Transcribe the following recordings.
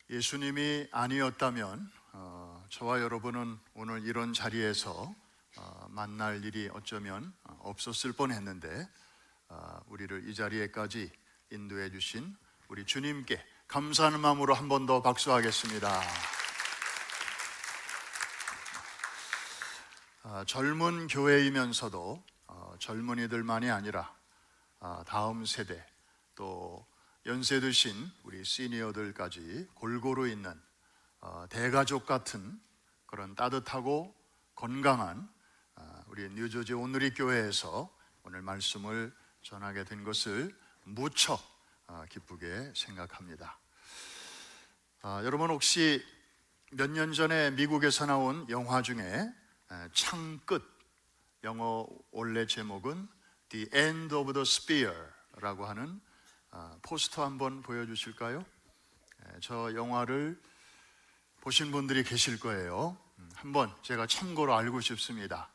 예수님이 아니었다면 저와 여러분은 오늘 이런 자리에서 만날 일이 어쩌면 없었을 뻔했는데 우리를 이 자리에까지 인도해 주신 우리 주님께 감사하는 마음으로 한 번 더 박수하겠습니다. 젊은 교회이면서도 젊은이들만이 아니라 다음 세대 또 연세 드신 우리 시니어들까지 골고루 있는 대가족 같은 그런 따뜻하고 건강한 우리 뉴저지 온누리 교회에서 오늘 말씀을 전하게 된 것을 무척 기쁘게 생각합니다. 여러분 혹시 몇 년 전에 미국에서 나온 영화 중에 창끝, 영어 원래 제목은 The End of the Spear라고 하는 포스터 한번 보여주실까요? 저 영화를 보신 분들이 계실 거예요. 한번 제가 참고로 알고 싶습니다.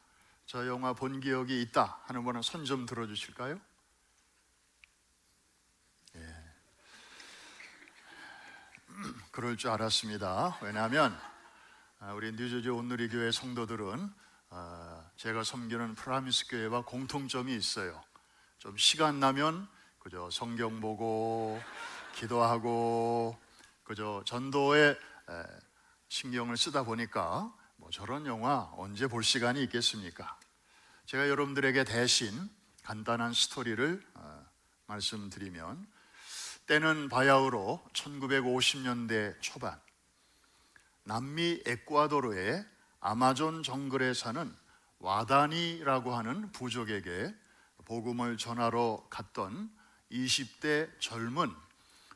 저 영화 본 기억이 있다 하는 분은 손 좀 들어주실까요? 그럴 줄 알았습니다. 왜냐하면 우리 뉴저지 온누리 교회 성도들은 제가 섬기는 프라미스 교회와 공통점이 있어요. 좀 시간 나면 그저 성경 보고 기도하고 그저 전도에 신경을 쓰다 보니까 뭐 저런 영화 언제 볼 시간이 있겠습니까? 제가 여러분들에게 대신 간단한 스토리를 말씀드리면, 때는 바야흐로 1950년대 초반, 남미 에콰도르의 아마존 정글에 사는 와다니라고 하는 부족에게 복음을 전하러 갔던 20대 젊은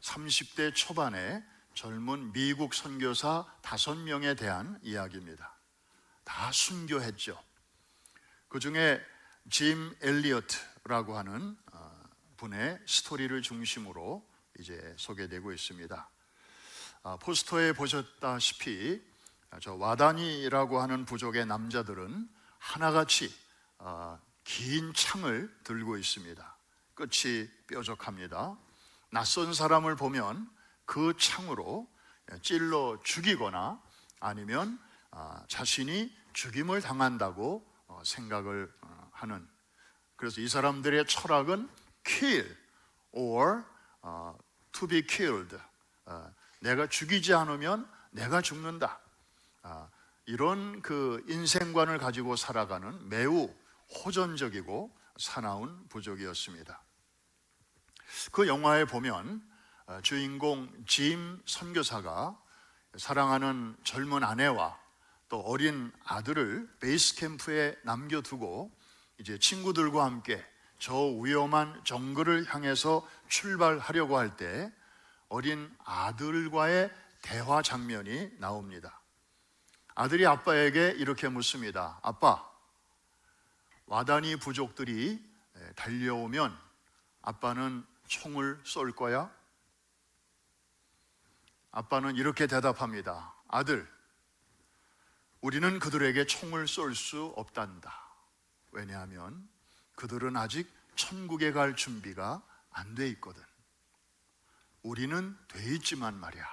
30대 초반의 젊은 미국 선교사 5명에 대한 이야기입니다. 다 순교했죠. 그 중에 짐 엘리어트라고 하는 분의 스토리를 중심으로 이제 소개되고 있습니다. 포스터에 보셨다시피 저 와다니라고 하는 부족의 남자들은 하나같이 긴 창을 들고 있습니다. 끝이 뾰족합니다. 낯선 사람을 보면 그 창으로 찔러 죽이거나 아니면 자신이 죽임을 당한다고 생각을 하는, 그래서 이 사람들의 철학은 kill or to be killed, 내가 죽이지 않으면 내가 죽는다, 이런 그 인생관을 가지고 살아가는 매우 호전적이고 사나운 부족이었습니다. 그 영화에 보면 주인공 짐 선교사가 사랑하는 젊은 아내와 또 어린 아들을 베이스 캠프에 남겨두고 이제 친구들과 함께 저 위험한 정글을 향해서 출발하려고 할 때 어린 아들과의 대화 장면이 나옵니다. 아들이 아빠에게 이렇게 묻습니다. 아빠, 와다니 부족들이 달려오면 아빠는 총을 쏠 거야? 아빠는 이렇게 대답합니다. 아들, 우리는 그들에게 총을 쏠 수 없단다. 왜냐하면 그들은 아직 천국에 갈 준비가 안 돼 있거든. 우리는 돼 있지만 말이야.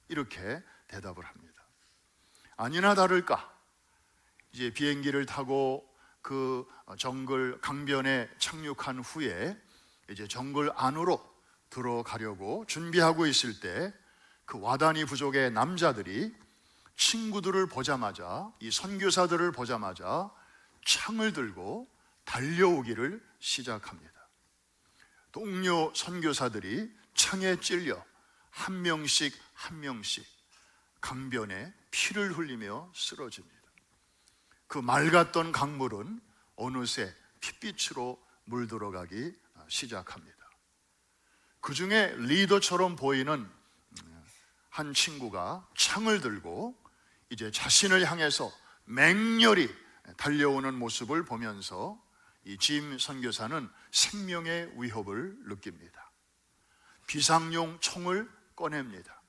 이렇게 대답을 합니다. 아니나 다를까, 이제 비행기를 타고 그 정글 강변에 착륙한 후에 이제 정글 안으로 들어가려고 준비하고 있을 때 그 와다니 부족의 남자들이 친구들을 보자마자, 이 선교사들을 보자마자 창을 들고 달려오기를 시작합니다. 동료 선교사들이 창에 찔려 한 명씩 강변에 피를 흘리며 쓰러집니다. 그 맑았던 강물은 어느새 핏빛으로 물들어가기 시작합니다. 그 중에 리더처럼 보이는 한 친구가 창을 들고 이제 자신을 향해서 맹렬히 달려오는 모습을 보면서 이 짐 선교사는 생명의 위협을 느낍니다. 비상용 총을 꺼냅니다.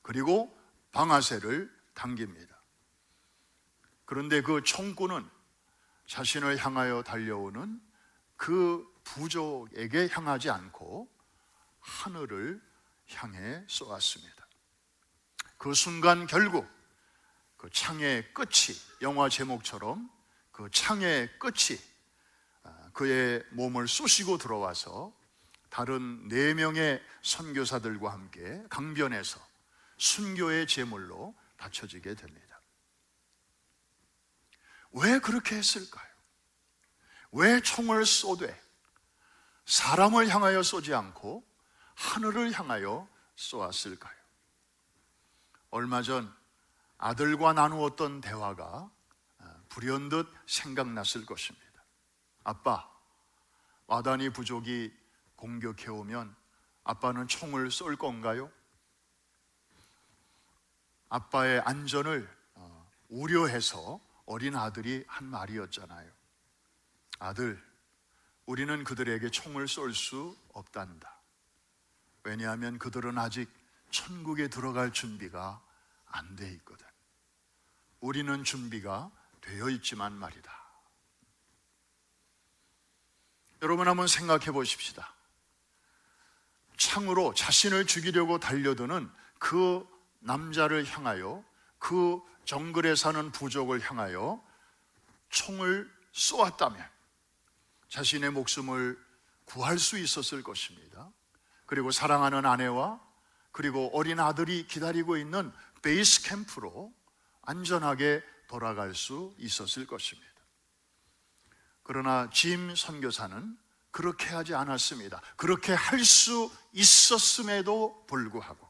그리고 방아쇠를 당깁니다. 그런데 그 총구는 자신을 향하여 달려오는 그 부족에게 향하지 않고 하늘을 향해 쏘았습니다. 그 순간 결국 그 창의 끝이, 영화 제목처럼 그 창의 끝이 그의 몸을 쑤시고 들어와서 다른 4명의 선교사들과 함께 강변에서 순교의 제물로 바쳐지게 됩니다. 왜 그렇게 했을까요? 왜 총을 쏘되 사람을 향하여 쏘지 않고 하늘을 향하여 쏘았을까요? 얼마 전 아들과 나누었던 대화가 불현듯 생각났을 것입니다. 아빠, 마다니 부족이 공격해오면 아빠는 총을 쏠 건가요? 아빠의 안전을 우려해서 어린 아들이 한 말이었잖아요. 아들, 우리는 그들에게 총을 쏠 수 없단다. 왜냐하면 그들은 아직 천국에 들어갈 준비가 안 돼 있거든. 우리는 준비가 되어 있지만 말이다. 여러분 한번 생각해 보십시다. 창으로 자신을 죽이려고 달려드는 그 남자를 향하여, 그 정글에 사는 부족을 향하여 총을 쏘았다면 자신의 목숨을 구할 수 있었을 것입니다. 그리고 사랑하는 아내와 그리고 어린 아들이 기다리고 있는 베이스 캠프로 안전하게 돌아갈 수 있었을 것입니다. 그러나 짐 선교사는 그렇게 하지 않았습니다. 그렇게 할 수 있었음에도 불구하고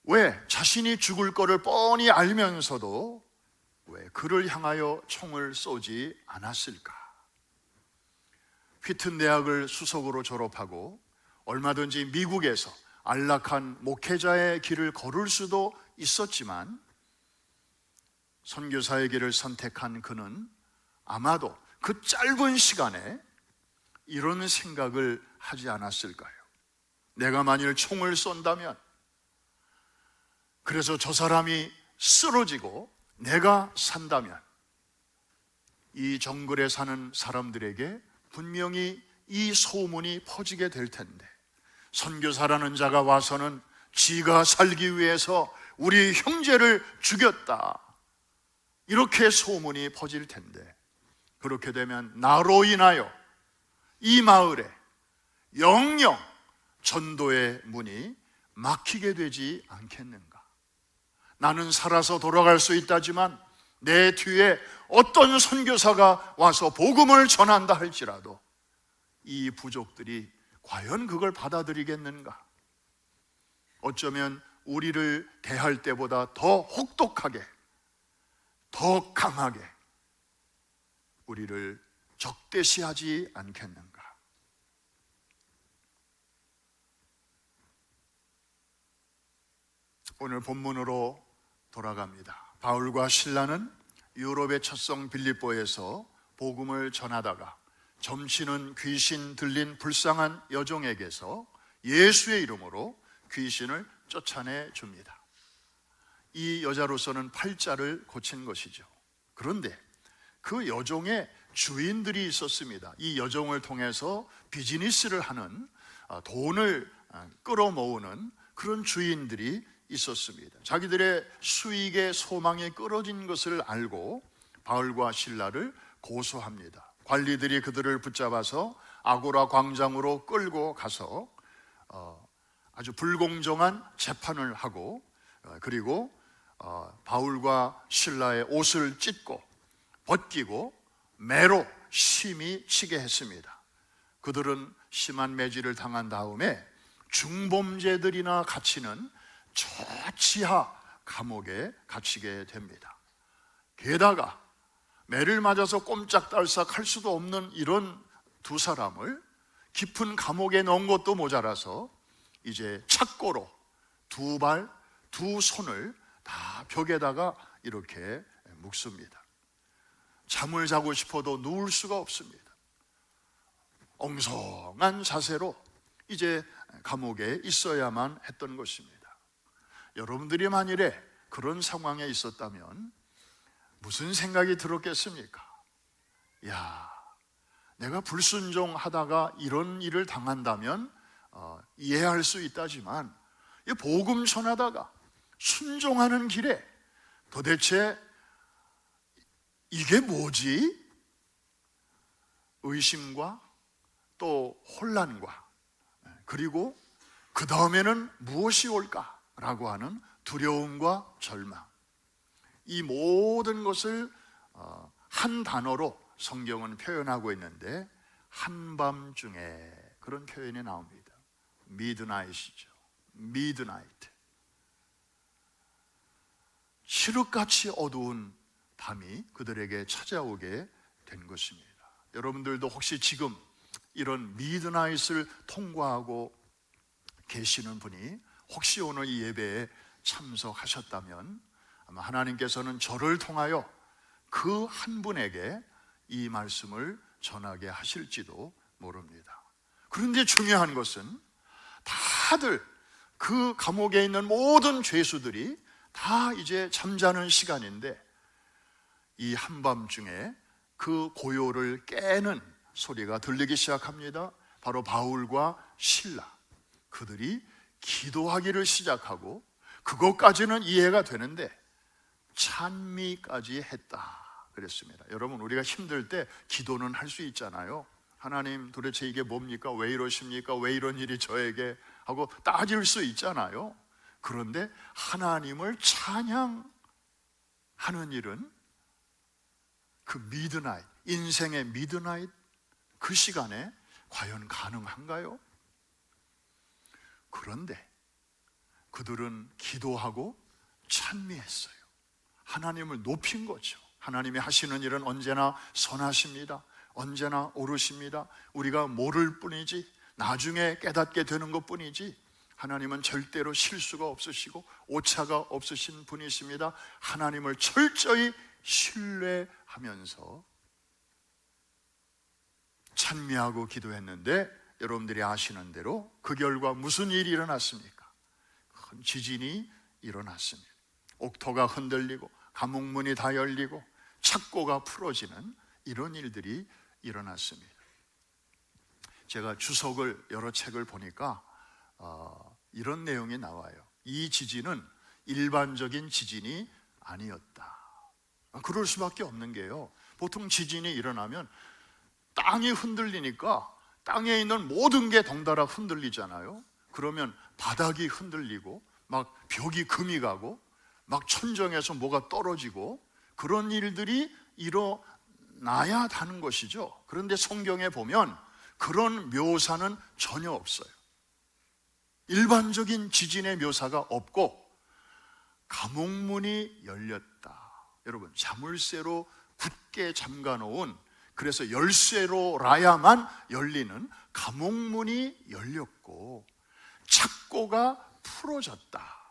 왜 자신이 죽을 거를 뻔히 알면서도 왜 그를 향하여 총을 쏘지 않았을까? 휘튼 대학을 수석으로 졸업하고 얼마든지 미국에서 안락한 목회자의 길을 걸을 수도 있었지만 선교사의 길을 선택한 그는 아마도 그 짧은 시간에 이런 생각을 하지 않았을까요? 내가 만일 총을 쏜다면, 그래서 저 사람이 쓰러지고 내가 산다면 이 정글에 사는 사람들에게 분명히 이 소문이 퍼지게 될 텐데, 선교사라는 자가 와서는 지가 살기 위해서 우리 형제를 죽였다, 이렇게 소문이 퍼질 텐데, 그렇게 되면 나로 인하여 이 마을에 영영 전도의 문이 막히게 되지 않겠는가? 나는 살아서 돌아갈 수 있다지만 내 뒤에 어떤 선교사가 와서 복음을 전한다 할지라도 이 부족들이 과연 그걸 받아들이겠는가? 어쩌면 우리를 대할 때보다 더 혹독하게, 더 강하게 우리를 적대시하지 않겠는가? 오늘 본문으로 돌아갑니다. 바울과 실라는 유럽의 첫성 빌립보에서 복음을 전하다가 점치는 귀신 들린 불쌍한 여종에게서 예수의 이름으로 귀신을 쫓아내 줍니다. 이 여자로서는 팔자를 고친 것이죠. 그런데 그 여종의 주인들이 있었습니다. 이 여종을 통해서 비즈니스를 하는, 돈을 끌어모으는 그런 주인들이 있었습니다. 자기들의 수익의 소망이 끊어진 것을 알고 바울과 실라를 고소합니다. 관리들이 그들을 붙잡아서 아고라 광장으로 끌고 가서 아주 불공정한 재판을 하고, 그리고 바울과 실라의 옷을 찢고 벗기고 매로 심히 치게 했습니다. 그들은 심한 매질을 당한 다음에 중범죄들이나 갇히는 저 지하 감옥에 갇히게 됩니다. 게다가 매를 맞아서 꼼짝달싹 할 수도 없는 이런 두 사람을 깊은 감옥에 넣은 것도 모자라서 이제 착고로 두 발, 두 손을 다 벽에다가 이렇게 묶습니다. 잠을 자고 싶어도 누울 수가 없습니다. 엉성한 자세로 이제 감옥에 있어야만 했던 것입니다. 여러분들이 만일에 그런 상황에 있었다면 무슨 생각이 들었겠습니까? 야, 내가 불순종하다가 이런 일을 당한다면 이해할 수 있다지만 이 복음 전하다가 순종하는 길에 도대체 이게 뭐지? 의심과 또 혼란과, 그리고 그 다음에는 무엇이 올까라고 하는 두려움과 절망, 이 모든 것을 한 단어로 성경은 표현하고 있는데, 한밤중에 그런 표현이 나옵니다. 미드나잇이죠. 미드나잇. 칠흑같이 어두운 밤이 그들에게 찾아오게 된 것입니다. 여러분들도 혹시 지금 이런 미드나잇을 통과하고 계시는 분이 혹시 오늘 이 예배에 참석하셨다면 아마 하나님께서는 저를 통하여 그 한 분에게 이 말씀을 전하게 하실지도 모릅니다. 그런데 중요한 것은 다들 그 감옥에 있는 모든 죄수들이 다 이제 잠자는 시간인데, 이 한밤중에 그 고요를 깨는 소리가 들리기 시작합니다. 바로 바울과 실라, 그들이 기도하기를 시작하고, 그것까지는 이해가 되는데 찬미까지 했다 그랬습니다. 여러분, 우리가 힘들 때 기도는 할 수 있잖아요. 하나님, 도대체 이게 뭡니까? 왜 이러십니까? 왜 이런 일이 저에게? 하고 따질 수 있잖아요. 그런데 하나님을 찬양하는 일은 그 미드나잇, 인생의 미드나잇, 그 시간에 과연 가능한가요? 그런데 그들은 기도하고 찬미했어요. 하나님을 높인 거죠. 하나님이 하시는 일은 언제나 선하십니다. 언제나 옳으십니다. 우리가 모를 뿐이지, 나중에 깨닫게 되는 것 뿐이지, 하나님은 절대로 실수가 없으시고 오차가 없으신 분이십니다. 하나님을 철저히 신뢰하면서 찬미하고 기도했는데, 여러분들이 아시는 대로 그 결과 무슨 일이 일어났습니까? 큰 지진이 일어났습니다. 옥토가 흔들리고 감옥문이 다 열리고 착고가 풀어지는 이런 일들이 일어났습니다. 제가 주석을 여러 책을 보니까 이런 내용이 나와요. 이 지진은 일반적인 지진이 아니었다. 그럴 수밖에 없는 게요, 보통 지진이 일어나면 땅이 흔들리니까 땅에 있는 모든 게 덩달아 흔들리잖아요. 그러면 바닥이 흔들리고 막 벽이 금이 가고 막 천정에서 뭐가 떨어지고 그런 일들이 일어나야 하는 것이죠. 그런데 성경에 보면 그런 묘사는 전혀 없어요. 일반적인 지진의 묘사가 없고, 감옥문이 열렸다. 여러분, 자물쇠로 굳게 잠가놓은, 그래서 열쇠로라야만 열리는 감옥문이 열렸고 착고가 풀어졌다.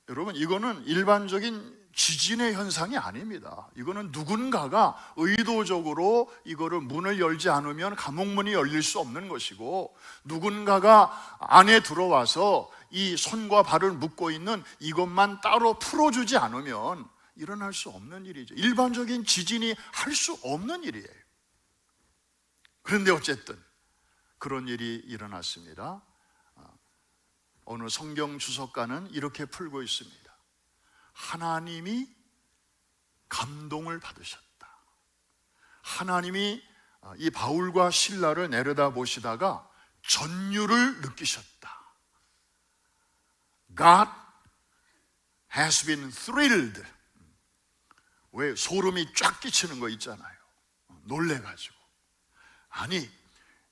여러분, 이거는 일반적인 지진의 현상이 아닙니다. 이거는 누군가가 의도적으로 이거를 문을 열지 않으면 감옥문이 열릴 수 없는 것이고, 누군가가 안에 들어와서 이 손과 발을 묶고 있는 이것만 따로 풀어주지 않으면 일어날 수 없는 일이죠. 일반적인 지진이 할 수 없는 일이에요. 그런데 어쨌든 그런 일이 일어났습니다. 어느 성경 주석가는 이렇게 풀고 있습니다. 하나님이 감동을 받으셨다. 하나님이 이 바울과 실라를 내려다 보시다가 전율을 느끼셨다. God has been thrilled. 왜 소름이 쫙 끼치는 거 있잖아요. 놀래가지고, 아니,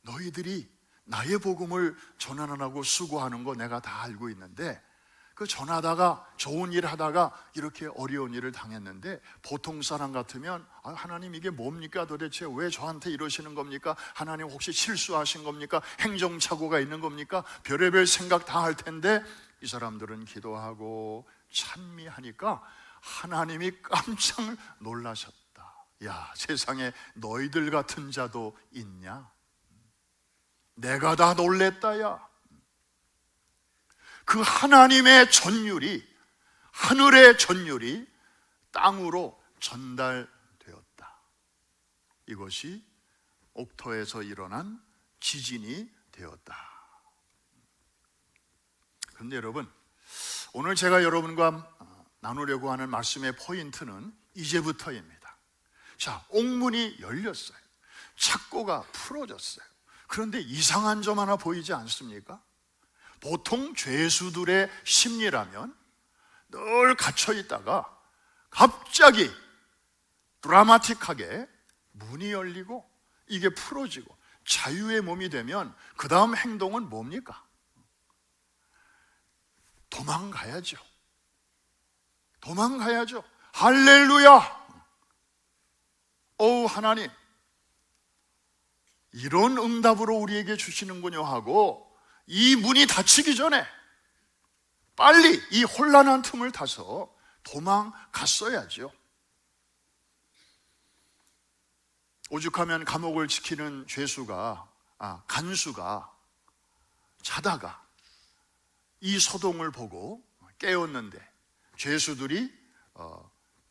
너희들이 나의 복음을 전하느라고 수고하는 거 내가 다 알고 있는데, 그 전하다가 좋은 일 하다가 이렇게 어려운 일을 당했는데, 보통 사람 같으면 하나님 이게 뭡니까? 도대체 왜 저한테 이러시는 겁니까? 하나님 혹시 실수하신 겁니까? 행정착오가 있는 겁니까? 별의별 생각 다 할 텐데, 이 사람들은 기도하고 찬미하니까 하나님이 깜짝 놀라셨다. 야, 세상에 너희들 같은 자도 있냐? 내가 다 놀랬다야. 그 하나님의 전율이, 하늘의 전율이 땅으로 전달되었다. 이것이 옥토에서 일어난 지진이 되었다. 근데 여러분, 오늘 제가 여러분과 나누려고 하는 말씀의 포인트는 이제부터입니다. 자, 옥문이 열렸어요. 착고가 풀어졌어요. 그런데 이상한 점 하나 보이지 않습니까? 보통 죄수들의 심리라면 늘 갇혀 있다가 갑자기 드라마틱하게 문이 열리고 이게 풀어지고 자유의 몸이 되면 그 다음 행동은 뭡니까? 도망가야죠. 도망가야죠. 할렐루야! 오, 하나님, 이런 응답으로 우리에게 주시는군요 하고 이 문이 닫히기 전에 빨리 이 혼란한 틈을 타서 도망갔어야죠. 오죽하면 감옥을 지키는 간수가 자다가 이 소동을 보고 깨었는데 죄수들이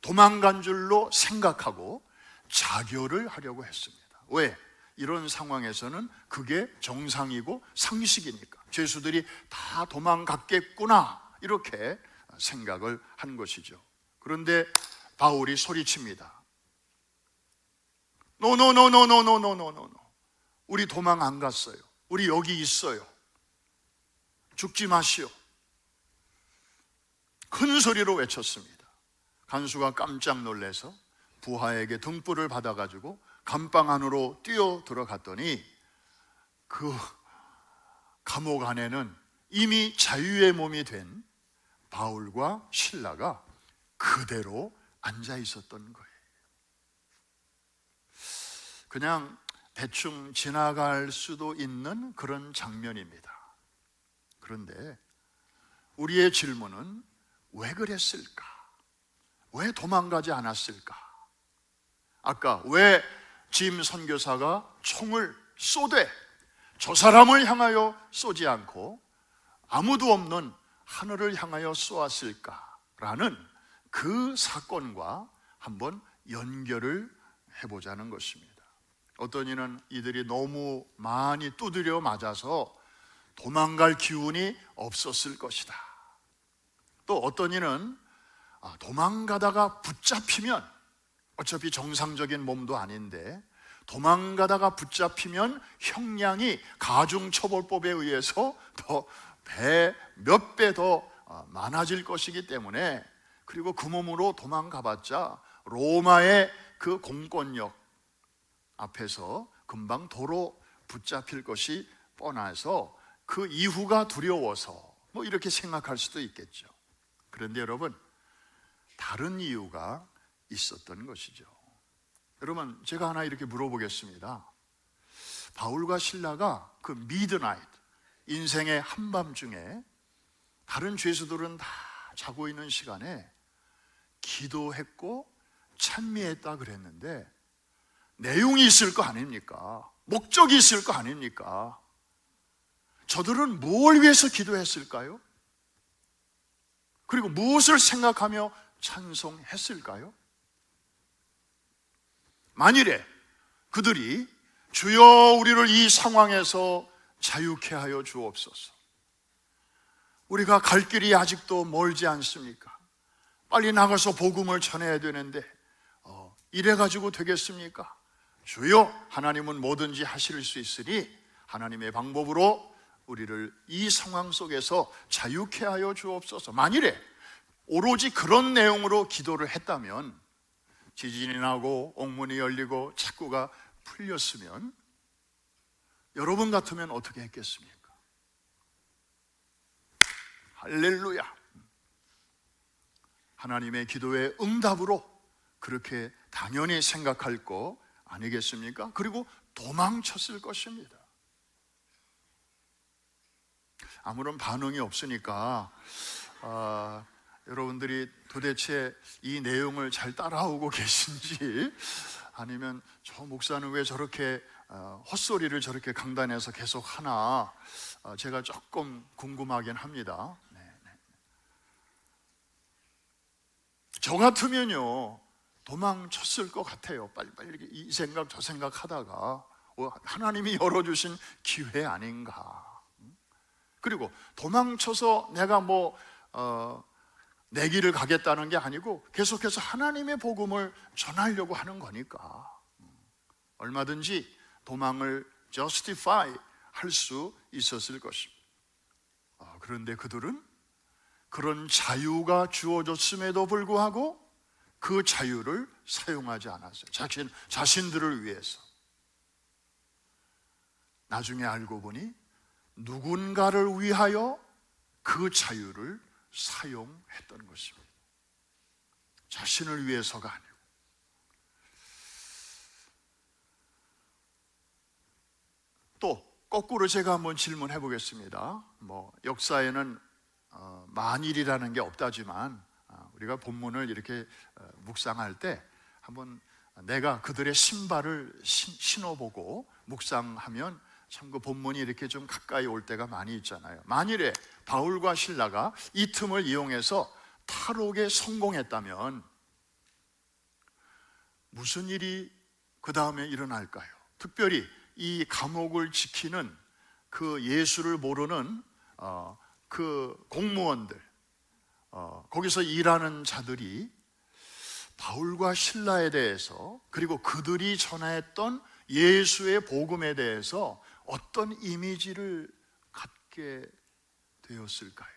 도망간 줄로 생각하고 자결을 하려고 했습니다. 왜? 이런 상황에서는 그게 정상이고 상식이니까 죄수들이 다 도망갔겠구나 이렇게 생각을 한 것이죠. 그런데 바울이 소리칩니다. 노노노노노노노노노노, 우리 도망 안 갔어요. 우리 여기 있어요. 죽지 마시오. 큰 소리로 외쳤습니다. 간수가 깜짝 놀라서 부하에게 등불을 받아가지고 감방 안으로 뛰어 들어갔더니 그 감옥 안에는 이미 자유의 몸이 된 바울과 실라가 그대로 앉아 있었던 거예요. 그냥 대충 지나갈 수도 있는 그런 장면입니다. 그런데 우리의 질문은 왜 그랬을까? 왜 도망가지 않았을까? 아까 왜 짐 선교사가 총을 쏘되 저 사람을 향하여 쏘지 않고 아무도 없는 하늘을 향하여 쏘았을까라는 그 사건과 한번 연결을 해보자는 것입니다. 어떤 이는 이들이 너무 많이 두드려 맞아서 도망갈 기운이 없었을 것이다. 또 어떤 이는 도망가다가 붙잡히면 어차피 정상적인 몸도 아닌데 도망가다가 붙잡히면 형량이 가중처벌법에 의해서 더 몇 배 더 많아질 것이기 때문에, 그리고 그 몸으로 도망가봤자 로마의 그 공권력 앞에서 금방 도로 붙잡힐 것이 뻔해서 그 이후가 두려워서 뭐 이렇게 생각할 수도 있겠죠. 그런데 여러분, 다른 이유가 있었던 것이죠. 여러분, 제가 하나 이렇게 물어보겠습니다. 바울과 실라가 그 미드나잇, 인생의 한밤중에 다른 죄수들은 다 자고 있는 시간에 기도했고 찬미했다 그랬는데 내용이 있을 거 아닙니까? 목적이 있을 거 아닙니까? 저들은 뭘 위해서 기도했을까요? 그리고 무엇을 생각하며 찬송했을까요? 만일에 그들이 주여 우리를 이 상황에서 자유케 하여 주옵소서, 우리가 갈 길이 아직도 멀지 않습니까? 빨리 나가서 복음을 전해야 되는데 이래가지고 되겠습니까? 주여, 하나님은 뭐든지 하실 수 있으니 하나님의 방법으로 우리를 이 상황 속에서 자유케 하여 주옵소서, 만일에 오로지 그런 내용으로 기도를 했다면, 지진이 나고 옥문이 열리고 착고가 풀렸으면 여러분 같으면 어떻게 했겠습니까? 할렐루야! 하나님의 기도의 응답으로 그렇게 당연히 생각할 거 아니겠습니까? 그리고 도망쳤을 것입니다. 아무런 반응이 없으니까 여러분들이 도대체 이 내용을 잘 따라오고 계신지, 아니면 저 목사는 왜 저렇게 헛소리를 저렇게 강단에서 계속 하나, 제가 조금 궁금하긴 합니다. 저 같으면요 도망쳤을 것 같아요. 빨리 이 생각 저 생각 하다가 하나님이 열어주신 기회 아닌가. 그리고 도망쳐서 내가 내 길을 가겠다는 게 아니고 계속해서 하나님의 복음을 전하려고 하는 거니까 얼마든지 도망을 justify 할 수 있었을 것입니다. 그런데 그들은 그런 자유가 주어졌음에도 불구하고 그 자유를 사용하지 않았어요. 자신들을 위해서. 나중에 알고 보니 누군가를 위하여 그 자유를 사용했던 것입니다. 자신을 위해서가 아니고. 또 거꾸로 제가 한번 질문해 보겠습니다. 역사에는 만일이라는 게 없다지만 우리가 본문을 이렇게 묵상할 때 한번 내가 그들의 신발을 신어보고 묵상하면 참 그 본문이 이렇게 좀 가까이 올 때가 많이 있잖아요. 만일에 바울과 실라가 이 틈을 이용해서 탈옥에 성공했다면 무슨 일이 그 다음에 일어날까요? 특별히 이 감옥을 지키는 그 예수를 모르는 그 공무원들, 거기서 일하는 자들이 바울과 실라에 대해서 그리고 그들이 전했던 예수의 복음에 대해서 어떤 이미지를 갖게 되었을까요?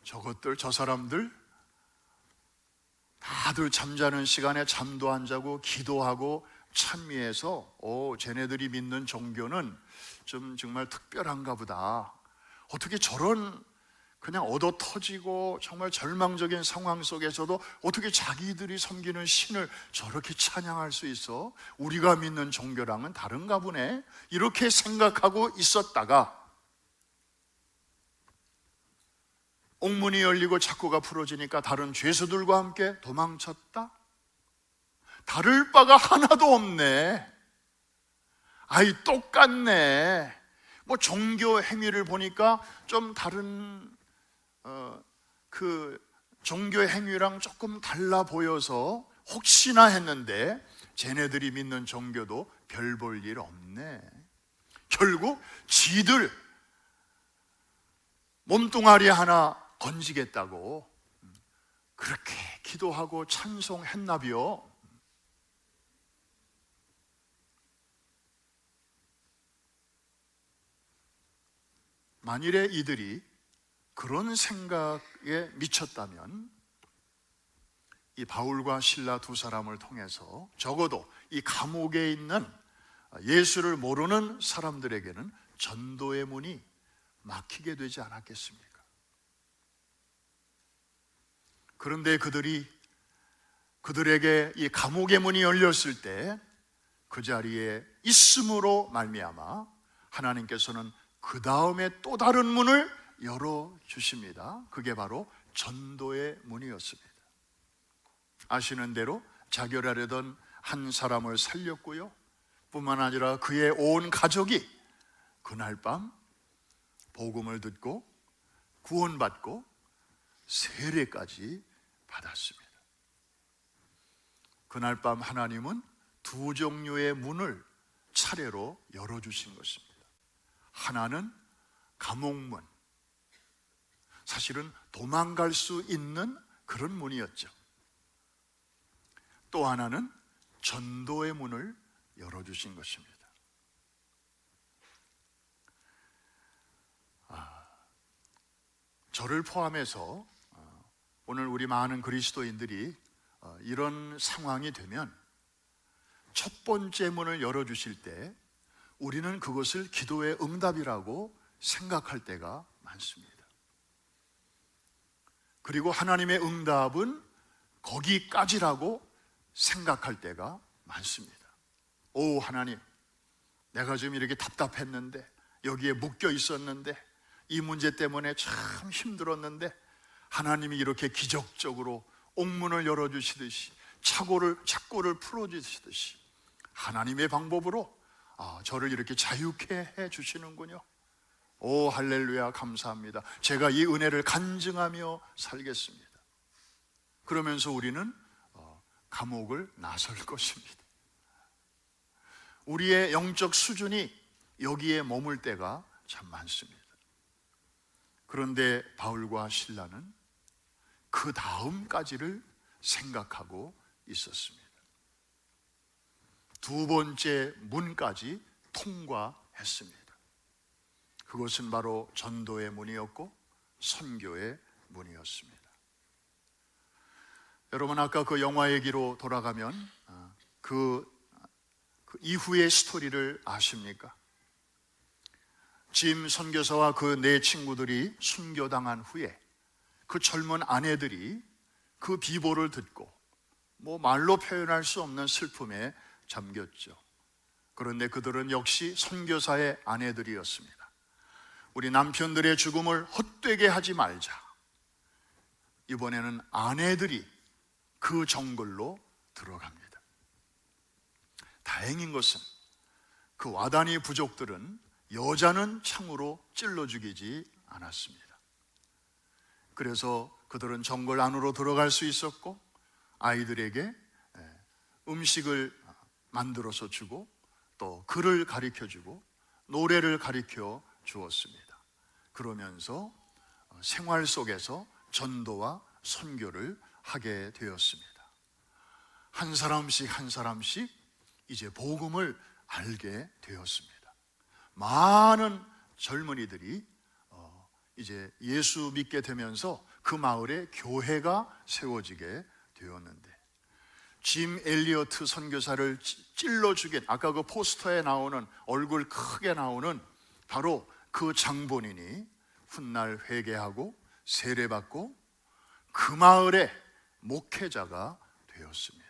저 사람들 다들 잠자는 시간에 잠도 안 자고 기도하고 찬미해서 쟤네들이 믿는 종교는 좀 정말 특별한가 보다. 어떻게 저런 그냥 얻어 터지고 정말 절망적인 상황 속에서도 어떻게 자기들이 섬기는 신을 저렇게 찬양할 수 있어? 우리가 믿는 종교랑은 다른가 보네. 이렇게 생각하고 있었다가 옥문이 열리고 착고가 풀어지니까 다른 죄수들과 함께 도망쳤다? 다를 바가 하나도 없네. 똑같네. 종교 행위를 보니까 좀 다른 그 종교 행위랑 조금 달라 보여서 혹시나 했는데 쟤네들이 믿는 종교도 별 볼 일 없네. 결국 지들 몸뚱아리 하나 건지겠다고 그렇게 기도하고 찬송했나비요. 만일에 이들이 그런 생각에 미쳤다면 이 바울과 실라 두 사람을 통해서 적어도 이 감옥에 있는 예수를 모르는 사람들에게는 전도의 문이 막히게 되지 않았겠습니까? 그런데 그들에게 이 감옥의 문이 열렸을 때 그 자리에 있음으로 말미암아 하나님께서는 그 다음에 또 다른 문을 열어주십니다. 그게 바로 전도의 문이었습니다. 아시는 대로 자결하려던 한 사람을 살렸고요, 뿐만 아니라 그의 온 가족이 그날 밤 복음을 듣고 구원받고 세례까지 받았습니다. 그날 밤 하나님은 두 종류의 문을 차례로 열어주신 것입니다. 하나는 감옥문, 사실은 도망갈 수 있는 그런 문이었죠. 또 하나는 전도의 문을 열어주신 것입니다. 저를 포함해서 오늘 우리 많은 그리스도인들이 이런 상황이 되면 첫 번째 문을 열어주실 때 우리는 그것을 기도의 응답이라고 생각할 때가 많습니다. 그리고 하나님의 응답은 거기까지라고 생각할 때가 많습니다. 오 하나님, 내가 지금 이렇게 답답했는데, 여기에 묶여 있었는데, 이 문제 때문에 참 힘들었는데 하나님이 이렇게 기적적으로 옥문을 열어주시듯이 착고를 풀어주시듯이 하나님의 방법으로 저를 이렇게 자유케 해주시는군요. 오 할렐루야, 감사합니다. 제가 이 은혜를 간증하며 살겠습니다. 그러면서 우리는 감옥을 나설 것입니다. 우리의 영적 수준이 여기에 머물 때가 참 많습니다. 그런데 바울과 실라는 그 다음까지를 생각하고 있었습니다. 두 번째 문까지 통과했습니다. 그것은 바로 전도의 문이었고 선교의 문이었습니다. 여러분, 아까 그 영화 얘기로 돌아가면 그 이후의 스토리를 아십니까? 짐 선교사와 그 네 친구들이 순교당한 후에 그 젊은 아내들이 그 비보를 듣고 말로 표현할 수 없는 슬픔에 잠겼죠. 그런데 그들은 역시 선교사의 아내들이었습니다. 우리 남편들의 죽음을 헛되게 하지 말자. 이번에는 아내들이 그 정글로 들어갑니다. 다행인 것은 그 와다니 부족들은 여자는 창으로 찔러 죽이지 않았습니다. 그래서 그들은 정글 안으로 들어갈 수 있었고 아이들에게 음식을 만들어서 주고 또 글을 가르쳐주고 노래를 가르쳐 주었습니다. 그러면서 생활 속에서 전도와 선교를 하게 되었습니다. 한 사람씩 한 사람씩 이제 복음을 알게 되었습니다. 많은 젊은이들이 이제 예수 믿게 되면서 그 마을에 교회가 세워지게 되었는데, 짐 엘리어트 선교사를 찔러 죽인, 아까 그 포스터에 나오는 얼굴 크게 나오는 바로 그 장본인이 훗날 회개하고 세례받고 그 마을의 목회자가 되었습니다.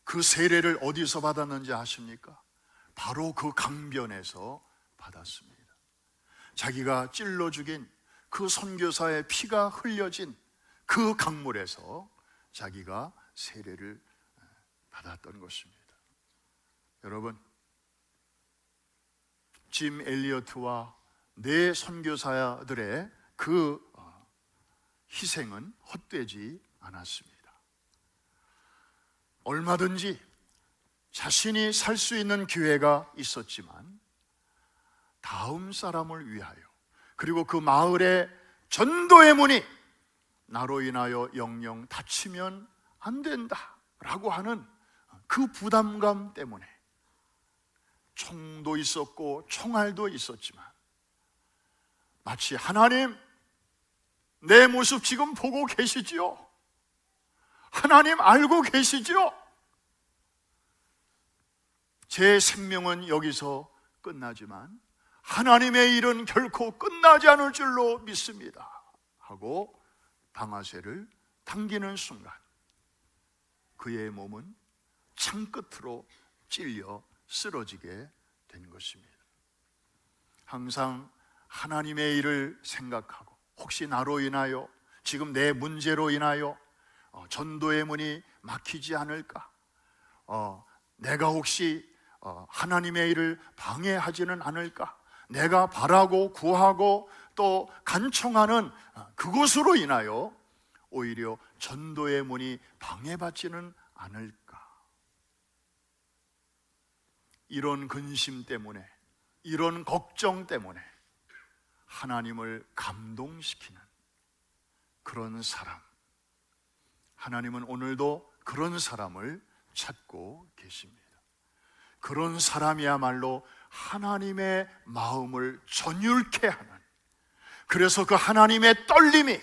그 세례를 어디서 받았는지 아십니까? 바로 그 강변에서 받았습니다. 자기가 찔러 죽인 그 선교사의 피가 흘려진 그 강물에서 자기가 세례를 받았던 것입니다. 여러분, 짐 엘리어트와 네 선교사들의 그 희생은 헛되지 않았습니다. 얼마든지 자신이 살 수 있는 기회가 있었지만 다음 사람을 위하여, 그리고 그 마을의 전도의 문이 나로 인하여 영영 닫히면 안 된다 라고 하는 그 부담감 때문에 총도 있었고 총알도 있었지만, 마치 하나님, 내 모습 지금 보고 계시지요? 하나님 알고 계시지요? 제 생명은 여기서 끝나지만 하나님의 일은 결코 끝나지 않을 줄로 믿습니다 하고 방아쇠를 당기는 순간 그의 몸은 창끝으로 찔려 쓰러지게 된 것입니다. 항상 하나님의 일을 생각하고, 혹시 나로 인하여, 지금 내 문제로 인하여 전도의 문이 막히지 않을까, 내가 혹시 하나님의 일을 방해하지는 않을까, 내가 바라고 구하고 또 간청하는 그것으로 인하여 오히려 전도의 문이 방해받지는 않을까, 이런 근심 때문에, 이런 걱정 때문에 하나님을 감동시키는 그런 사람, 하나님은 오늘도 그런 사람을 찾고 계십니다. 그런 사람이야말로 하나님의 마음을 전율케 하는, 그래서 그 하나님의 떨림이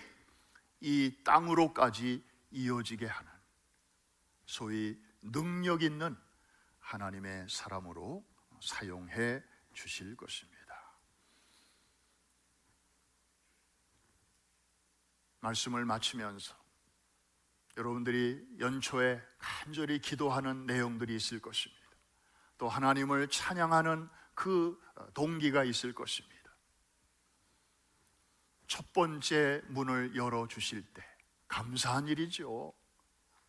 이 땅으로까지 이어지게 하는, 소위 능력 있는 하나님의 사람으로 사용해 주실 것입니다. 말씀을 마치면서 여러분들이 연초에 간절히 기도하는 내용들이 있을 것입니다. 또 하나님을 찬양하는 그 동기가 있을 것입니다. 첫 번째 문을 열어주실 때 감사한 일이죠.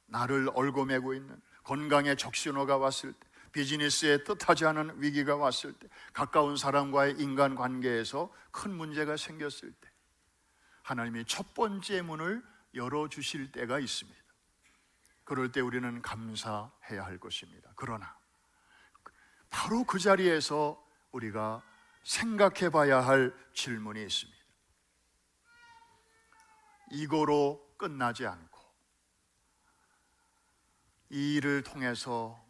나를 얽어매고 있는 건강에 적신호가 왔을 때, 비즈니스에 뜻하지 않은 위기가 왔을 때, 가까운 사람과의 인간관계에서 큰 문제가 생겼을 때 하나님이 첫 번째 문을 열어주실 때가 있습니다. 그럴 때 우리는 감사해야 할 것입니다. 그러나 바로 그 자리에서 우리가 생각해 봐야 할 질문이 있습니다. 이거로 끝나지 않고 이 일을 통해서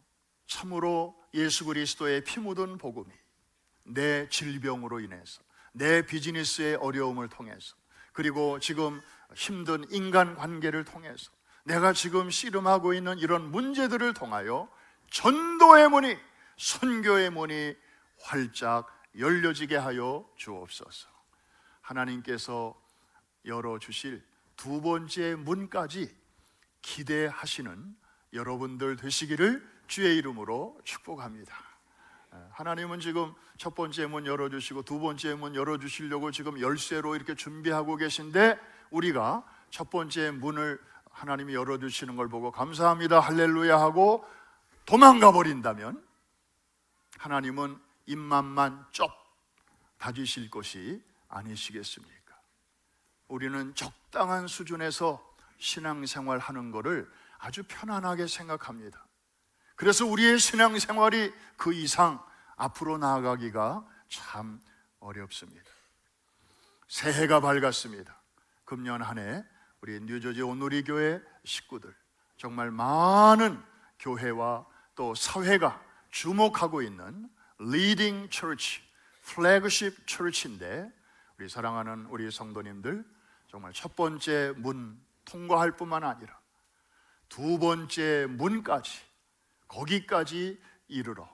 참으로 예수 그리스도의 피 묻은 복음이 내 질병으로 인해서, 내 비즈니스의 어려움을 통해서, 그리고 지금 힘든 인간관계를 통해서, 내가 지금 씨름하고 있는 이런 문제들을 통하여 전도의 문이, 선교의 문이 활짝 열려지게 하여 주옵소서. 하나님께서 열어주실 두 번째 문까지 기대하시는 여러분들 되시기를 주의 이름으로 축복합니다. 하나님은 지금 첫 번째 문 열어주시고 두 번째 문 열어주시려고 지금 열쇠로 이렇게 준비하고 계신데, 우리가 첫 번째 문을 하나님이 열어주시는 걸 보고 감사합니다 할렐루야 하고 도망가 버린다면 하나님은 입맛만 쩝 다지실 것이 아니시겠습니까? 우리는 적당한 수준에서 신앙생활 하는 것을 아주 편안하게 생각합니다. 그래서 우리의 신앙생활이 그 이상 앞으로 나아가기가 참 어렵습니다. 새해가 밝았습니다. 금년 한 해 우리 뉴저지 온누리교회 식구들, 정말 많은 교회와 또 사회가 주목하고 있는 리딩 처치, 플래그십 처치인데, 우리 사랑하는 우리 성도님들, 정말 첫 번째 문 통과할 뿐만 아니라 두 번째 문까지, 거기까지 이르러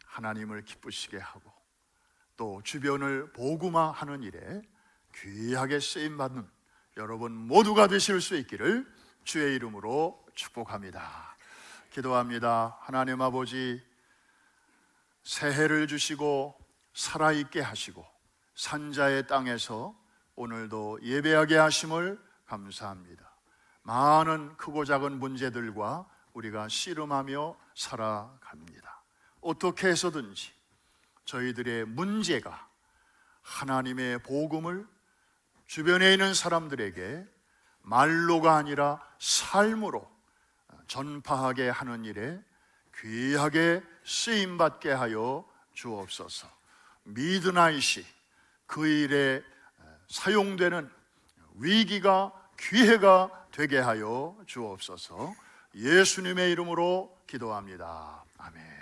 하나님을 기쁘시게 하고 또 주변을 복음화하는 일에 귀하게 쓰임받는 여러분 모두가 되실 수 있기를 주의 이름으로 축복합니다. 기도합니다. 하나님 아버지, 새해를 주시고 살아있게 하시고 산자의 땅에서 오늘도 예배하게 하심을 감사합니다. 많은 크고 작은 문제들과 우리가 씨름하며 살아갑니다. 어떻게 해서든지 저희들의 문제가 하나님의 복음을 주변에 있는 사람들에게 말로가 아니라 삶으로 전파하게 하는 일에 귀하게 쓰임받게 하여 주옵소서. 미드나잇이 그 일에 사용되는 위기가 기회가 되게 하여 주옵소서. 예수님의 이름으로 기도합니다. 아멘.